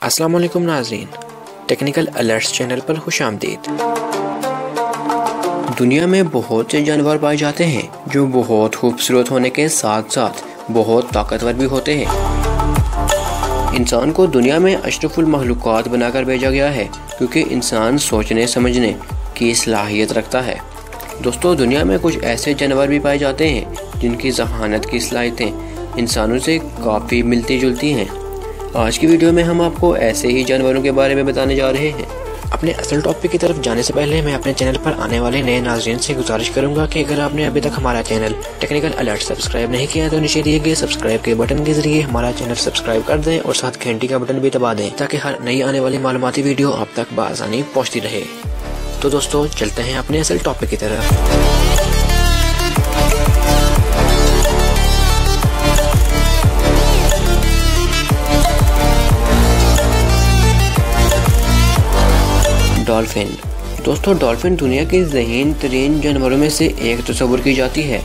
अस्सलाम वालेकुम नाज़रीन, टेक्निकल अलर्ट्स चैनल पर खुशामदीद। दुनिया में बहुत से जानवर पाए जाते हैं जो बहुत खूबसूरत होने के साथ साथ बहुत ताकतवर भी होते हैं। इंसान को दुनिया में अशरफुल मखलूक़ात बनाकर भेजा गया है क्योंकि इंसान सोचने समझने की सलाहियत रखता है। दोस्तों, दुनिया में कुछ ऐसे जानवर भी पाए जाते हैं जिनकी ज़हानत की सलाहियतें इंसानों से काफ़ी मिलती जुलती हैं। आज की वीडियो में हम आपको ऐसे ही जानवरों के बारे में बताने जा रहे हैं। अपने असल टॉपिक की तरफ जाने से पहले मैं अपने चैनल पर आने वाले नए नाज़रीन से गुजारिश करूंगा कि अगर आपने अभी तक हमारा चैनल टेक्निकल अलर्ट सब्सक्राइब नहीं किया तो नीचे दिए गए सब्सक्राइब के बटन के जरिए हमारा चैनल सब्सक्राइब कर दें और साथ घंटी का बटन भी दबा दें ताकि हर नई आने वाली मालूमाती वीडियो आप तक बआसानी पहुँचती रहे। तो दोस्तों, चलते हैं अपने असल टॉपिक की तरफ। डॉल्फिन। दोस्तों, डॉल्फिन दुनिया के ज़हीन तरीन जानवरों में से एक तस्वुर की जाती है।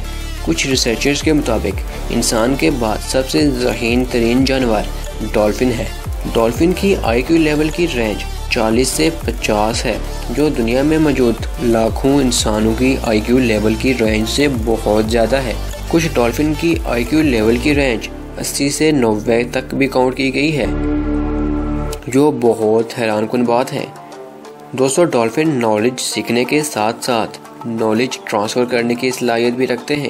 कुछ रिसर्चर्स के मुताबिक इंसान के बाद सबसे ज़हीन तरीन जानवर डॉल्फिन है। डॉल्फिन की IQ लेवल की रेंज 40 से 50 है, जो दुनिया में मौजूद लाखों इंसानों की IQ लेवल की रेंज से बहुत ज़्यादा है। कुछ डॉल्फिन की IQ लेवल की रेंज 80 से 90 तक भी काउंट की गई है, जो बहुत हैरानकुन बात है। दोस्तों, डॉल्फिन नॉलेज सीखने के साथ साथ नॉलेज ट्रांसफ़र करने की सलाहियत भी रखते हैं।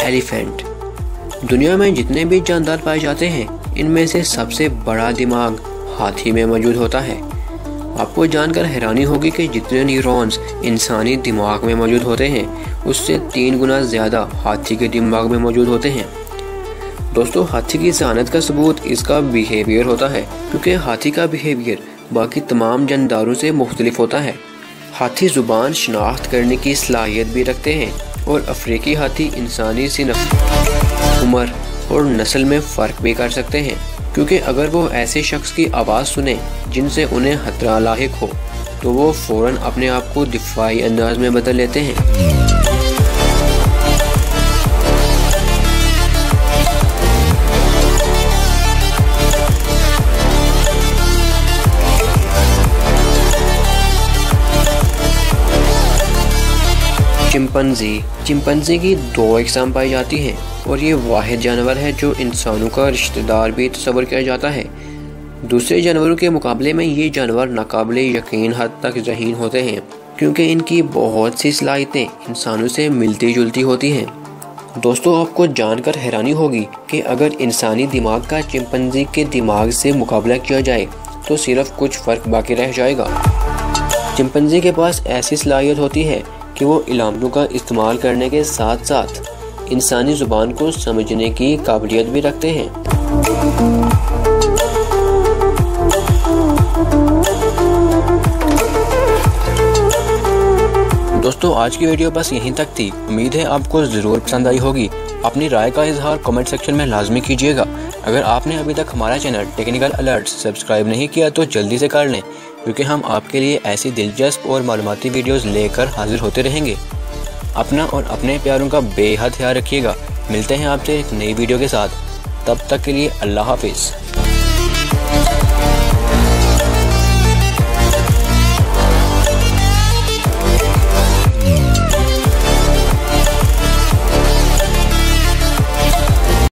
एलिफेंट। दुनिया में जितने भी जानदार पाए जाते हैं, इनमें से सबसे बड़ा दिमाग हाथी में मौजूद होता है। आपको जानकर हैरानी होगी कि जितने न्यूरॉन्स इंसानी दिमाग में मौजूद होते हैं, उससे 3 गुना ज़्यादा हाथी के दिमाग में मौजूद होते हैं। दोस्तों, हाथी की ज़हानत का सबूत इसका बिहेवियर होता है, क्योंकि हाथी का बिहेवियर बाकी तमाम जानदारों से मुख्तलिफ होता है। हाथी ज़ुबान शनाख्त करने की सलाहियत भी रखते हैं और अफ्रीकी हाथी इंसानी सिनफ, उम्र और नस्ल में फ़र्क भी कर सकते हैं, क्योंकि अगर वो ऐसे शख्स की आवाज़ सुने जिनसे उन्हें खतरा लाहिक हो तो वो फ़ौरन अपने आप को दिफाई अंदाज में बदल लेते हैं। चिंपैंजी की 2 इकसाम पाई जाती हैं और ये वाहिद जानवर है जो इंसानों का रिश्तेदार भी तस्वर किया जाता है। दूसरे जानवरों के मुकाबले में ये जानवर नाकाबिले यकीन हद तक ज़हीन होते हैं, क्योंकि इनकी बहुत सी सलाहियतें इंसानों से मिलती जुलती होती हैं। दोस्तों, आपको जानकर हैरानी होगी कि अगर इंसानी दिमाग का चिंपैंजी के दिमाग से मुकाबला किया जाए तो सिर्फ कुछ फ़र्क बाकी रह जाएगा। चिंपैंजी के पास ऐसी सलाहियत होती है कि वो इलामतों का इस्तेमाल करने के साथ साथ इंसानी ज़ुबान को समझने की काबिलियत भी रखते हैं। दोस्तों, आज की वीडियो बस यहीं तक थी। उम्मीद है आपको ज़रूर पसंद आई होगी। अपनी राय का इजहार कमेंट सेक्शन में लाजमी कीजिएगा। अगर आपने अभी तक हमारा चैनल टेक्निकल अलर्ट सब्सक्राइब नहीं किया तो जल्दी से कर लें, क्योंकि हम आपके लिए ऐसी दिलचस्प और मालूमाती वीडियोस लेकर हाजिर होते रहेंगे। अपना और अपने प्यारों का बेहद ख्याल रखिएगा। मिलते हैं आपसे एक नई वीडियो के साथ। तब तक के लिए अल्लाह हाफिज़।